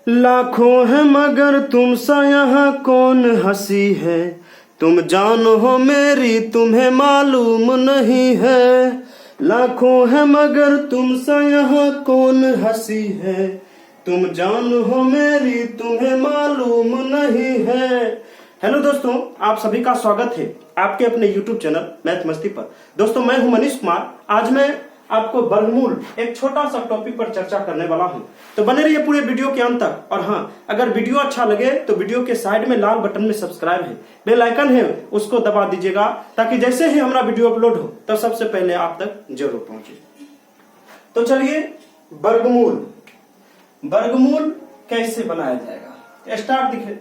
लाखों है मगर तुम सा यहाँ कौन हंसी है, तुम जानो हो मेरी तुम्हें मालूम नहीं है। लाखों है मगर तुम सा यहाँ कौन हंसी है, तुम जानो हो मेरी तुम्हें मालूम नहीं है। हेलो दोस्तों, आप सभी का स्वागत है आपके अपने YouTube चैनल मैथ मस्ती पर। दोस्तों मैं हूं मनीष कुमार। आज मैं आपको वर्गमूल एक छोटा सा टॉपिक पर चर्चा करने वाला हूं, तो बने रहिए पूरे वीडियो के अंत तक। और हाँ, अगर वीडियो अच्छा लगे तो वीडियो के साइड में लाल बटन में सब्सक्राइब है, बेल आइकन है, उसको दबा दीजिएगा ताकि जैसे ही हमारा वीडियो अपलोड हो तो सबसे पहले आप तक जरूर पहुंचे। तो चलिए वर्गमूल वर्गमूल कैसे बनाया जाएगा, स्टार्ट दिखे,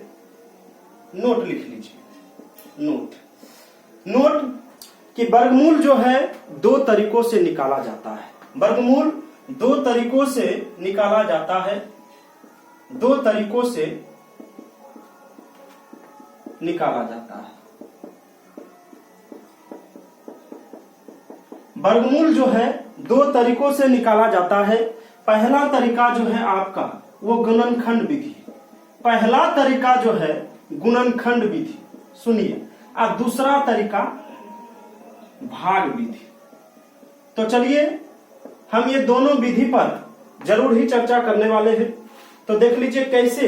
नोट लिख लीजिए। नोट कि वर्गमूल जो है दो तरीकों से निकाला जाता है। वर्गमूल दो तरीकों से निकाला जाता है, दो तरीकों से निकाला जाता है। वर्गमूल जो है दो तरीकों से निकाला जाता है। पहला तरीका जो है आपका वो गुणनखंड विधि, पहला तरीका जो है गुणनखंड विधि, सुनिए। और दूसरा तरीका भाग विधि। तो चलिए हम ये दोनों विधि पर जरूर ही चर्चा करने वाले हैं। तो देख लीजिए कैसे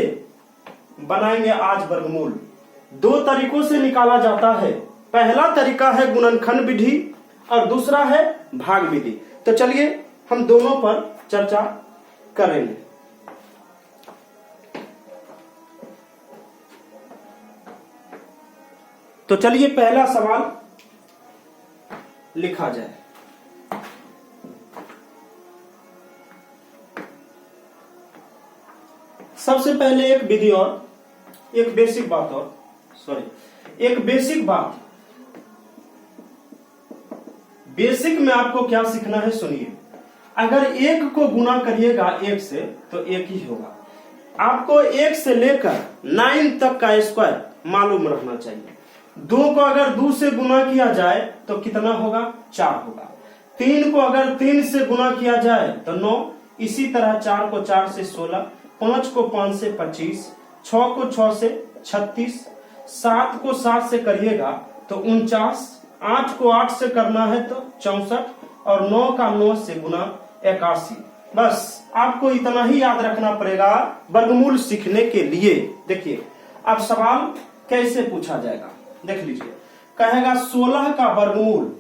बनाएंगे आज वर्गमूल। दो तरीकों से निकाला जाता है, पहला तरीका है गुणनखंड विधि और दूसरा है भाग विधि। तो चलिए हम दोनों पर चर्चा करेंगे। तो चलिए पहला सवाल लिखा जाए। सबसे पहले एक विधि और एक बेसिक बात एक बेसिक बात। बेसिक में आपको क्या सीखना है, सुनिए। अगर एक को गुना करिएगा एक से तो एक ही होगा। आपको एक से लेकर 9 तक का स्क्वायर मालूम रखना चाहिए। 2 को अगर 2 से गुना किया जाए तो कितना होगा, 4 होगा। 3 को अगर 3 से गुना किया जाए तो 9, इसी तरह 4 को 4 से 16, 5 को 5 से 25, 6 को 6 से 36, 7 को 7 से करिएगा तो 49, 8 को 8 से करना है तो 64 और 9 का 9 से गुना 81। बस आपको इतना ही याद रखना पड़ेगा वर्गमूल सीखने के लिए। देखिए अब सवाल कैसे पूछा जाएगा, देख लीजिए। कहेगा 16 का वर्गमूल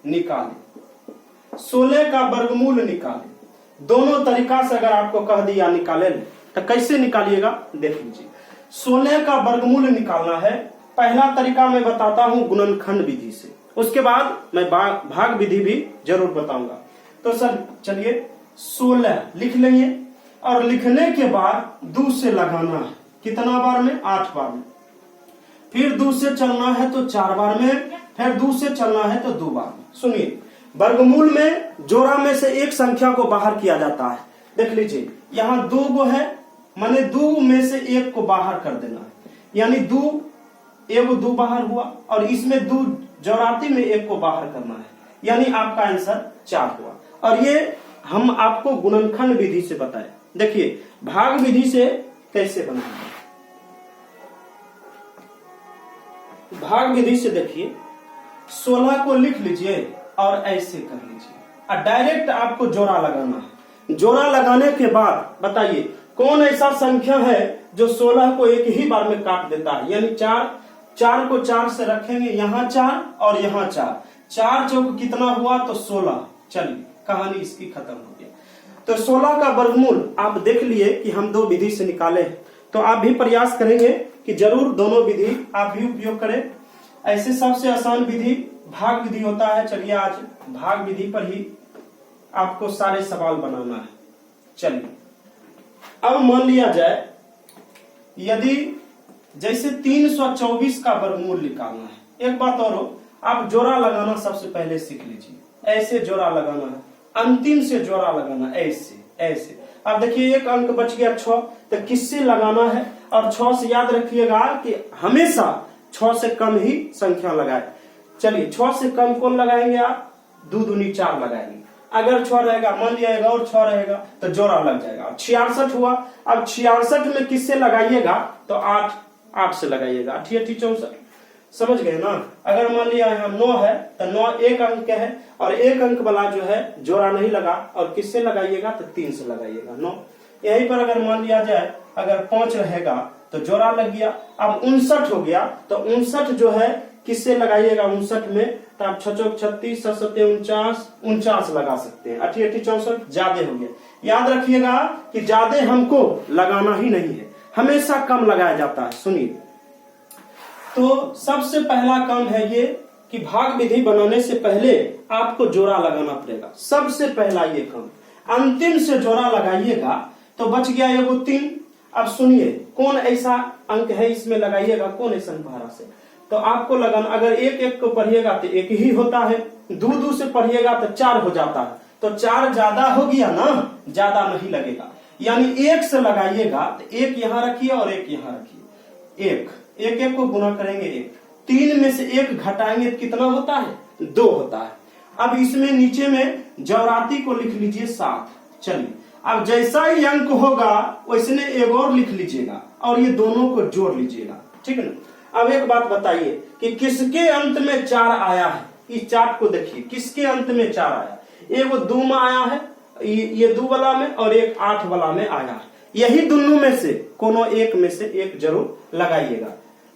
निकाले, 16 का वर्गमूल निकाले। दोनों तरीका से अगर आपको कह दिया निकाले तो कैसे निकालिएगा, देख लीजिए। 16 का वर्गमूल निकालना है, पहला तरीका मैं बताता हूं गुणनखंड विधि से, उसके बाद मैं भाग विधि भी जरूर बताऊंगा। तो सर चलिए 16 लिख लेंगे और लिखने के बाद 2 से लगाना है, कितना बार में, 8 बार में। फिर 2 से चलना है तो 4 बार में, फिर 2 से चलना है तो 2 बार में। सुनिए, वर्गमूल में जोड़ा में से एक संख्या को बाहर किया जाता है। देख लीजिए यहाँ 2 गो है, माने 2 में से एक को बाहर कर देना है, यानी 2 एगो 2 बाहर हुआ और इसमें 2 जोड़ाती में एक को बाहर करना है, यानी आपका आंसर 4 हुआ। और ये हम आपको गुणनखंड विधि से बताए। देखिए भाग विधि से कैसे बनाएंगे। भाग विधि से देखिए 16 को लिख लीजिए और ऐसे कर लीजिए और डायरेक्ट आपको जोड़ा लगाना है। जोड़ा लगाने के बाद बताइए कौन ऐसा संख्या है जो 16 को एक ही बार में काट देता है, यानी 4 को 4 से रखेंगे, यहाँ 4 और यहाँ 4 चौक कितना हुआ तो 16। चलिए कहानी इसकी खत्म हो गई। तो 16 का वर्गमूल आप देख लिए कि हम दो विधि से निकाले, तो आप भी प्रयास करेंगे कि जरूर दोनों विधि आप भी उपयोग करें। ऐसे सबसे आसान विधि भाग विधि होता है। चलिए आज भाग विधि पर ही आपको सारे सवाल बनाना है। चलिए अब मान लिया जाए यदि जैसे 324 का वर्गमूल निकालना है। एक बात और हो, आप जोड़ा लगाना सबसे पहले सीख लीजिए। ऐसे जोड़ा लगाना है, अंतिम से जोड़ा लगाना, ऐसे। अब देखिए एक अंक बच गया 6, तो किससे लगाना है, और 6 से याद रखिएगा कि हमेशा 6 से कम ही संख्या लगाए। चलिए 6 से कम कौन लगाएंगे आप, 2 दूनी 4 लगाएंगे। अगर 6 रहेगा, मान लिया एक और 6 रहेगा तो जोड़ा लग जाएगा। 66 हुआ। अब 66 में किससे लगाइएगा तो 8 से लगाइएगा। 8 8 64, समझ गए ना। अगर मान लिया यहाँ 9 है तो 9 एक अंक है और एक अंक वाला जो है जोड़ा नहीं लगा, और किससे लगाइएगा तो 3 से लगाइएगा 9। यहीं पर अगर मान लिया जाए अगर 5 रहेगा तो जोड़ा लग गया। अब 59 हो गया तो 59 जो है किससे लगाइएगा 59 में, तो आप 6 चौक 36, 7 7 49 लगा सकते हैं। 8 8 64 ज्यादा हो गया। याद रखिएगा कि ज्यादा हमको लगाना ही नहीं है, हमेशा कम लगाया जाता है। सुनिए, तो सबसे पहला काम है ये कि भाग विधि बनाने से पहले आपको जोड़ा लगाना पड़ेगा। सबसे पहला ये काम, अंतिम से जोड़ा लगाइएगा तो बच गया एगो 3। अब सुनिए, कौन ऐसा अंक है इसमें लगाइएगा, कौन ऐसा भारा से तो आपको लगाना। अगर 1 1 को पढ़िएगा तो 1 ही होता है, 2 2 से पढ़िएगा तो 4 हो जाता है, तो 4 ज्यादा हो गया ना, ज्यादा नहीं लगेगा। यानी 1 से लगाइएगा तो 1 यहाँ रखिए और 1 यहाँ रखिए। 1 1 को गुना करेंगे 1, 3 में से 1 घटाएंगे तो कितना होता है 2 होता है। अब इसमें नीचे में जौराती को लिख लीजिए 7। चलिए, अब जैसा ही अंक होगा वैसने एक और लिख लीजिएगा और ये दोनों को जोड़ लीजिएगा, ठीक है ना। अब एक बात बताइए कि किसके अंत में 4 आया है। इस चार्ट को देखिए, किसके अंत में 4 आया, एक वो 2 में आया है, ये 2 वाला में, और एक 8 वाला में आया है। यही दोनों में से कोनो एक में से एक जरूर लगाइएगा।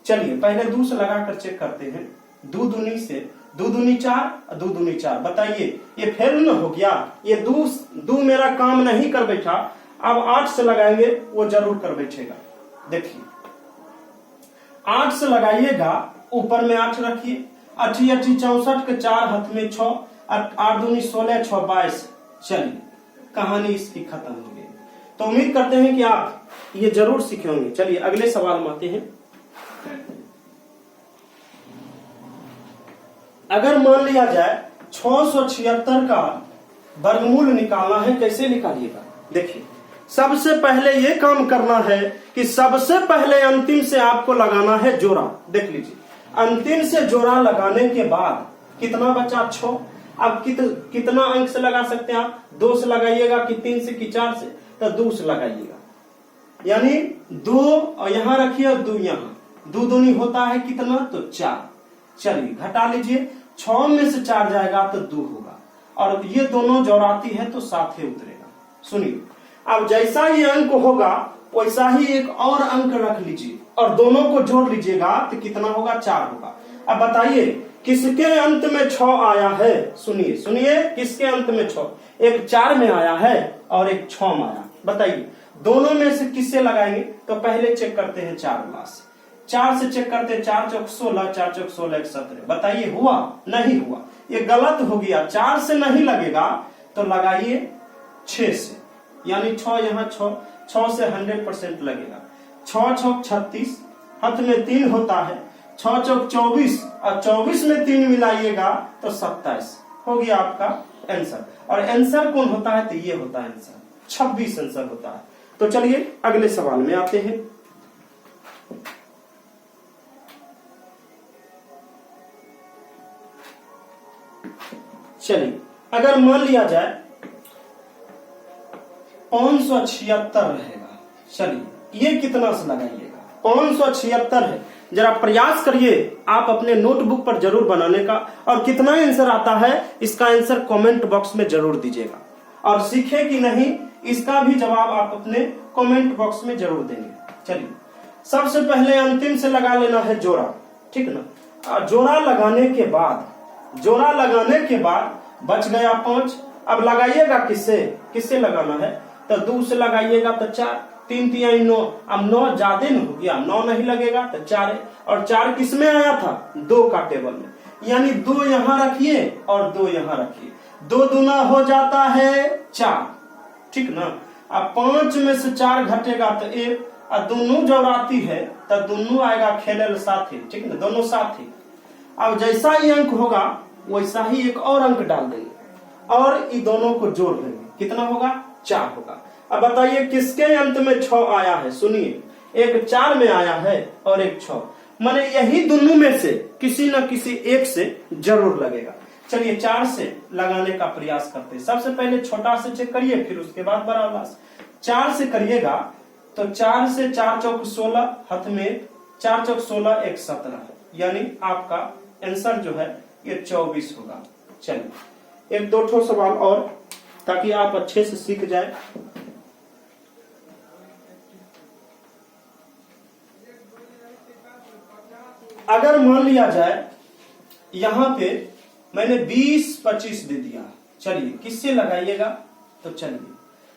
चलिए पहले 2 से लगाकर चेक करते हैं। 2 दूनी से 2 दूनी 4, 2 दूनी 4, बताइए ये फेल न हो गया। ये 2 मेरा काम नहीं कर बैठा। अब 8 से लगाएंगे वो जरूर कर बैठेगा। देखिए 8 से लगाइएगा, ऊपर में 8 रखिए। 8 8 64 के 4 हाथ में 6, 8 दूनी 16, 6 22। चलिए कहानी इसकी खत्म हो गई। तो उम्मीद करते हैं कि आप ये जरूर सीखे होंगे। चलिए अगले सवाल में आते हैं। अगर मान लिया जाए 676 का वर्गमूल निकालना है, कैसे निकालिएगा। देखिए सबसे पहले ये काम करना है कि सबसे पहले अंतिम से आपको लगाना है जोड़ा। देख लीजिए, अंतिम से जोड़ा लगाने के बाद कितना बचा 6। अब कितना अंक से लगा सकते हैं आप, 2 से लगाइएगा कि 3 से कि 4 से, तो 2 से लगाइएगा। यानी 2 और यहां रखिए और 2 यहां, 2 दूनी होता है कितना तो 4। चलिए घटा लीजिए, 6 में से 4 जाएगा तो 2 होगा, और ये दोनों जोड़ाती है तो साथ ही उतरेगा। सुनिए, अब जैसा ये अंक होगा वैसा ही एक और अंक रख लीजिए और दोनों को जोड़ लीजिएगा तो कितना होगा 4 होगा। अब बताइए किसके अंत में 6 आया है। सुनिए सुनिए, किसके अंत में 6, एक 4 में आया है और एक 6 में आया। बताइए दोनों में से किससे लगाएंगे, तो पहले चेक करते हैं 4 वाला से। 4 से चेक करते हैं, 4 चौक 16, 4 चौक 16 17। बताइए हुआ, नहीं हुआ, ये गलत हो गया। 4 से नहीं लगेगा तो लगाइए 6 से, यानी 6 यहाँ 6 से 100% लगेगा। 6 चौक 36, हाथ में 3 होता है, 6 चौक 24 और 24 में 3 मिलाइएगा तो 27 हो गया आपका आंसर। और आंसर कौन होता है, तो ये होता है आंसर, 26 आंसर होता है। तो चलिए अगले सवाल में आते हैं। चलिए अगर मान लिया जाए 576 रहेगा। चलिए ये कितना से लगाइएगा, 576 है। जरा प्रयास करिए आप अपने नोटबुक पर जरूर बनाने का, और कितना आंसर आता है इसका आंसर कमेंट बॉक्स में जरूर दीजिएगा। और सीखे कि नहीं इसका भी जवाब आप अपने कमेंट बॉक्स में जरूर देंगे। चलिए सबसे पहले अंतिम से लगा लेना है जोड़ा, ठीक ना। जोड़ा लगाने के बाद बच गया 5। अब लगाइएगा किससे लगाना है, तो 2 से लगाइएगा तो 4, 3 3 9। अब 9 ज्यादा न हो गया, 9 नहीं लगेगा तो 4 है, और 4 किस में आया था 2 का टेबल में, यानी 2 यहां रखिए और 2 यहां रखिए, 2 दूना हो जाता है 4, ठीक ना। अब 5 में से 4 घटेगा तो 1, और दोनों जोड़ाती है तो दोनों आएगा खेले साथ ही, ठीक ना, दोनों साथ ही। अब जैसा ही अंक होगा वैसा ही एक और अंक डाल देंगे और ये दोनों को जोड़ देंगे, कितना होगा 4 होगा। अब बताइए किसके अंत में 6 आया है। सुनिए, एक 4 में आया है और एक 6, माने यही दोनों में से किसी न किसी एक से जरूर लगेगा। चलिए 4 से लगाने का प्रयास करते हैं। सबसे पहले छोटा से चेक करिए, फिर उसके बाद बड़ा वाला से। 4 से करिएगा तो 4 से 4 चौक 16, हाथ में 4 चौक 16 1 17, यानी आपका आंसर जो है ये 24 होगा। चलिए एक दो ठो सवाल और, ताकि आप अच्छे से सीख जाए। अगर मान लिया जाए यहां पे मैंने 20 25 दे दिया, चलिए किससे लगाइएगा? तो चलिए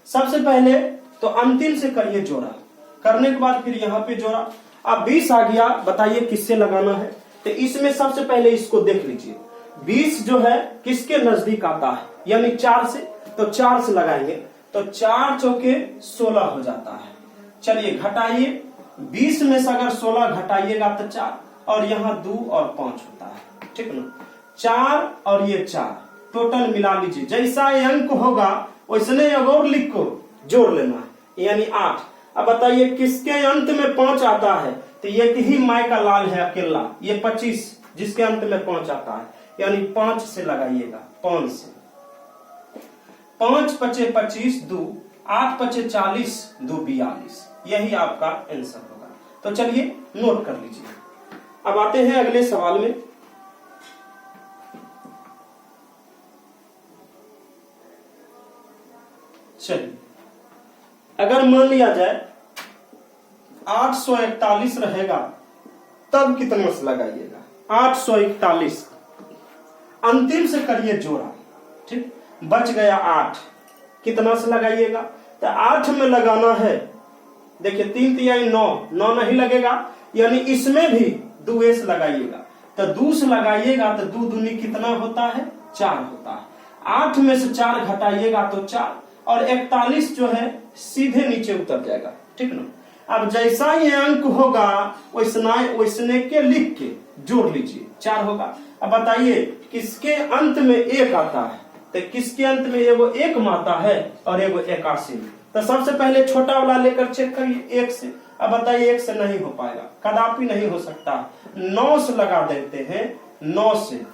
सबसे पहले तो अंतिम से करिए जोड़ा, करने के बाद फिर यहाँ पे जोड़ा। अब 20 आ गया, बताइए किससे लगाना है? तो इसमें सबसे पहले इसको देख लीजिए, 20 जो है किसके नजदीक आता है, यानी 4 से, तो 4 से लगाएंगे तो 4 चौके 16 हो जाता है। चलिए घटाइए, 20 में से अगर 16 घटाइएगा तो 4, और यहाँ 2 और 5 होता है, ठीक ना? 4 और ये 4 टोटल मिला लीजिए, जैसा ये अंक होगा वैसने और लिख को जोड़ लेना है, यानी 8। अब बताइए किसके अंत में 5 आता है? तो ये ही माई का लाल है अकेला, ये 25 जिसके अंत में 5 आता है, यानी 5 से लगाइएगा, 5 से। 5 पचे 25, 2 8 पचे 40, 2 42, यही आपका आंसर होगा। तो चलिए नोट कर लीजिए। अब आते हैं अगले सवाल में। चलिए अगर मान लिया जाए 841 रहेगा, तब कितना से लगाइएगा? 841 अंतिम से करिए जोड़ा, ठीक? बच गया 8, कितना से लगाइएगा? तो 8 में लगाना है, देखिए 3 तिहाई 9, 9 नहीं लगेगा, यानी इसमें भी 2 से लगाइएगा। तो 2 से लगाइएगा तो 2 दूनी कितना होता है? 4 होता है। 8 में से 4 घटाइएगा तो 4, और 41 जो है सीधे नीचे उतर जाएगा, ठीक ना? अब जैसा ये अंक होगा वैसने के लिख के जोड़ लीजिए, 4 होगा। अब बताइए किसके अंत में 1 आता है? तो किसके अंत में एगो 1 माता है और एगो 81। तो सबसे पहले छोटा वाला लेकर चेक करिए 1 से। अब बताइए 1 से नहीं हो पाएगा, कदापि नहीं हो सकता। 9 से लगा देते हैं, 9 से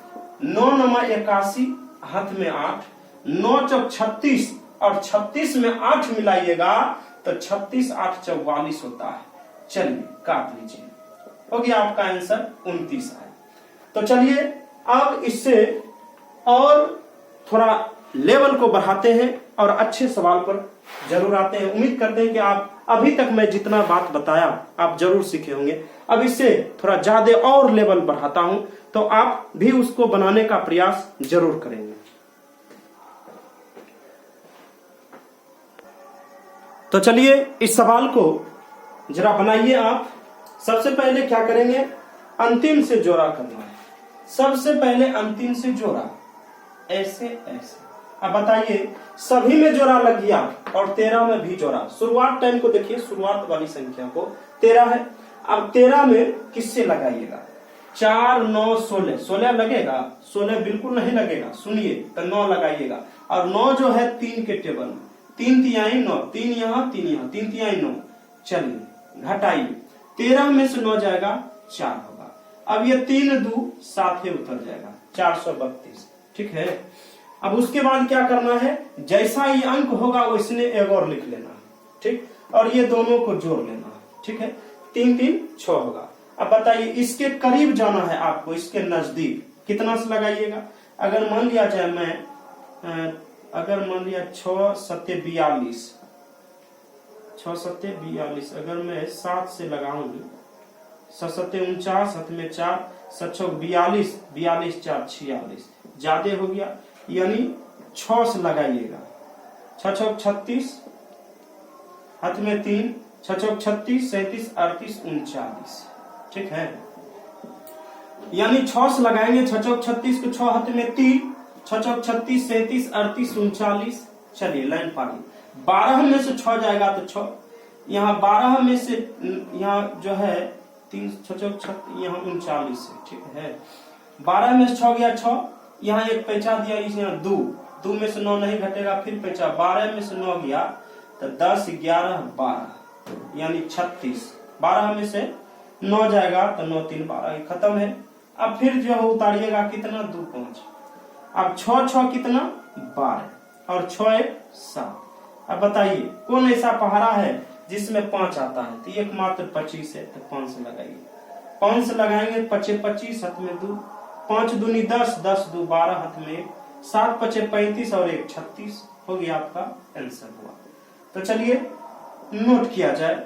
9 नमा 81, हाथ में 8, 9 चौक 36, और 36 में 8 मिलाइएगा तो 36 8 44 होता है। चलिए काट लीजिए, हो गया आपका आंसर 29 है। तो चलिए अब इससे और थोड़ा लेवल को बढ़ाते हैं और अच्छे सवाल पर जरूर आते हैं। उम्मीद करते हैं कि आप अभी तक मैं जितना बात बताया आप जरूर सीखे होंगे। अब इससे थोड़ा ज्यादा और लेवल बढ़ाता हूं, तो आप भी उसको बनाने का प्रयास जरूर करेंगे। तो चलिए इस सवाल को जरा बनाइए आप। सबसे पहले क्या करेंगे? अंतिम से जोड़ा करना है। सबसे पहले अंतिम से जोड़ा, ऐसे ऐसे। अब बताइए सभी में जोड़ा लग गया और 13 में भी जोड़ा। शुरुआत टाइम को देखिए, शुरुआत वाली संख्या को 13 है। अब 13 में किससे लगाइएगा? 4 9 16, 16 लगेगा? 16 बिल्कुल नहीं लगेगा, सुनिए। तो 9 लगाइएगा, और 9 जो है 3 के टेबल में, 3 तिहाई 9, 3 यहाँ 3 यहाँ, 3 तिहाई 9। चलिए घटाइए, 13 में से 9 जाएगा 4 होगा। अब ये 3 2 7 ही उतर जाएगा, 432, ठीक है। अब उसके बाद क्या करना है? जैसा ये अंक होगा वैसने एक और लिख लेना, ठीक, और ये दोनों को जोड़ लेना, ठीक है। 3 3 6 होगा। अब बताइए इसके करीब जाना है आपको, इसके नजदीक कितना से लगाइएगा? अगर मान लिया जाए मैं अगर मान लिया 6 7 42, 6 7 42, अगर मैं 7 से लगाऊंगी, 7 7 49, 7 में 4, 7 6 42, 42 4 46, ज्यादा हो गया, यानी 6 से लगाइएगा। 6 6 36, हाथ में 3, 6 6 36, 37 38 39, ठीक है। यानी 6 से लगाएंगे, 6 6 36 को 6 हाथ में 3, 6 6 36 37 38 39। चलिए लाइन पानी, 12 में से 6 जाएगा तो 6, यहाँ 12 में से यहाँ जो है 3 6 6 यहाँ 39 है, ठीक है। 12 में से 6 गया 6, यहाँ एक पैसा दिया, इस यहाँ 2 में से 9 नहीं घटेगा, फिर पैसा 12 में से 9 गया तो 10 11 12, यानी 36। 12 में से 9 जाएगा तो 9 3 12, खत्म है। अब फिर जो है उतारिएगा कितना? 2 5। अब 6 कितना 12 और 6 7। अब बताइए कौन ऐसा पहाड़ा है जिसमें 5 आता है? तो एक मात्र 25 है, तो 5 से लगाइए। 5 से लगाएंगे 25 25 हाथ में 2, 5 दूनी 10 10 2 12 हाथ में 1, 7 5 35 और 1 36 हो गया आपका आंसर हुआ। तो चलिए नोट किया जाए।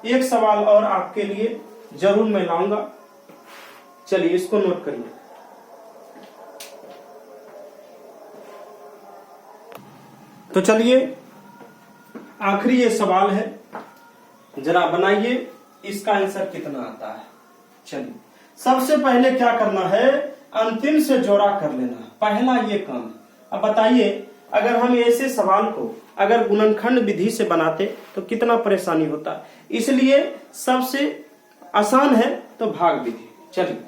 एक सवाल और आपके लिए जरूर मैं लाऊंगा, चलिए इसको नोट करिए। तो चलिए आखिरी ये सवाल है, जरा बनाइए इसका आंसर कितना आता है। चलिए सबसे पहले क्या करना है, अंतिम से जोड़ा कर लेना, पहला ये काम। अब बताइए अगर हम ऐसे सवाल को अगर गुणनखंड विधि से बनाते तो कितना परेशानी होता, इसलिए सबसे आसान है तो भाग विधि। चलिए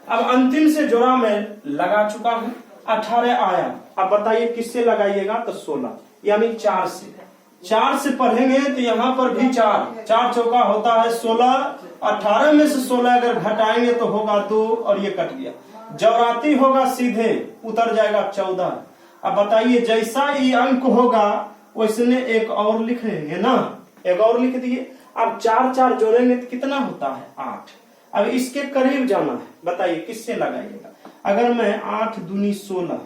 अब अंतिम से जोड़ा मैं लगा चुका हूं, 18 आया। अब बताइए किससे लगाइएगा? तो 16 यानी 4 से। 4 से पढ़ेंगे तो यहाँ पर भी 4 चौका होता है 16। 18 में से 16 अगर घटाएंगे तो होगा 2 और ये कट गया। जौराती होगा सीधे उतर जाएगा 14। अब बताइए जैसा ये अंक होगा वैसने एक और लिखेंगे ना, एक और लिख दिए। अब 4 4 जोड़ेंगे तो कितना होता है 8। अब इसके करीब जाना है, बताइए किससे लगाइएगा? अगर मैं 8 दूनी 16,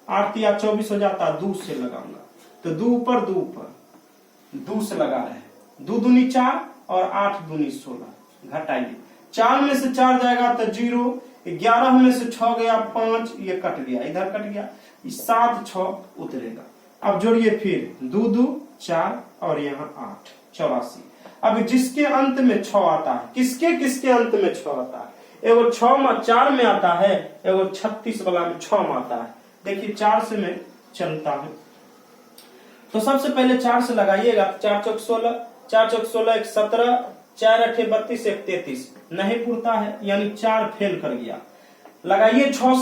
8 या 24 हो जाता, 2 से लगाऊंगा। तो 2 ऊपर 2 ऊपर 2 से लगा रहे हैं, 2 दूनी 4 और 8 दूनी 16। घटाइए 4 में से 4 जाएगा तो 0, 11 में से 6 गया 5, ये कट गया, इधर कट गया, 7 6 उतरेगा। अब जोड़िए फिर 2 2 4 और यहाँ 8 84। अब जिसके अंत में 6 आता है, किसके किसके अंत में 6 आता है? एगो 6 4 में आता है, एगो 36 वाला में 6 में आता है। देखिए 4 से मैं चलता हूं, तो सबसे पहले 4 से लगाइएगा। 4 चौक 16, 4 चौक 16 1 17, 4 8 32 1 33 नहीं पुरता है, यानी 4 फेल कर गया। लगाइए 6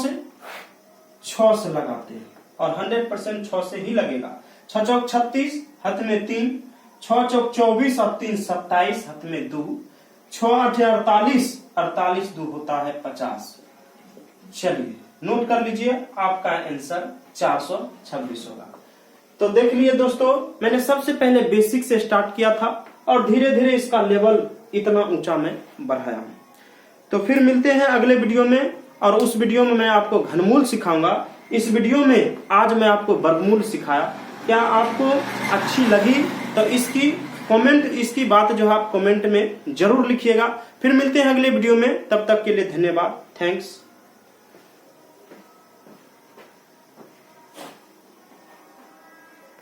से लगाते हैं और 100% 6 से ही लगेगा। 6 चौक 36 हाथ में 3, 6 चौक 24 और 3 27 हाथ में 2, 6 8 48 48 2 होता है 50। चलिए नोट कर लीजिए, आपका आंसर 426 होगा। तो देख लिए दोस्तों, मैंने सबसे पहले बेसिक से स्टार्ट किया था और धीरे धीरे इसका लेवल इतना ऊंचा मैं बढ़ाया हूं। तो फिर मिलते हैं अगले वीडियो में, और उस वीडियो में मैं आपको घनमूल सिखाऊंगा। इस वीडियो में आज मैं आपको वर्गमूल सिखाया, क्या आपको अच्छी लगी? तो इसकी बात जो है आप कमेंट में जरूर लिखिएगा। फिर मिलते हैं अगले वीडियो में, तब तक के लिए धन्यवाद। थैंक्स।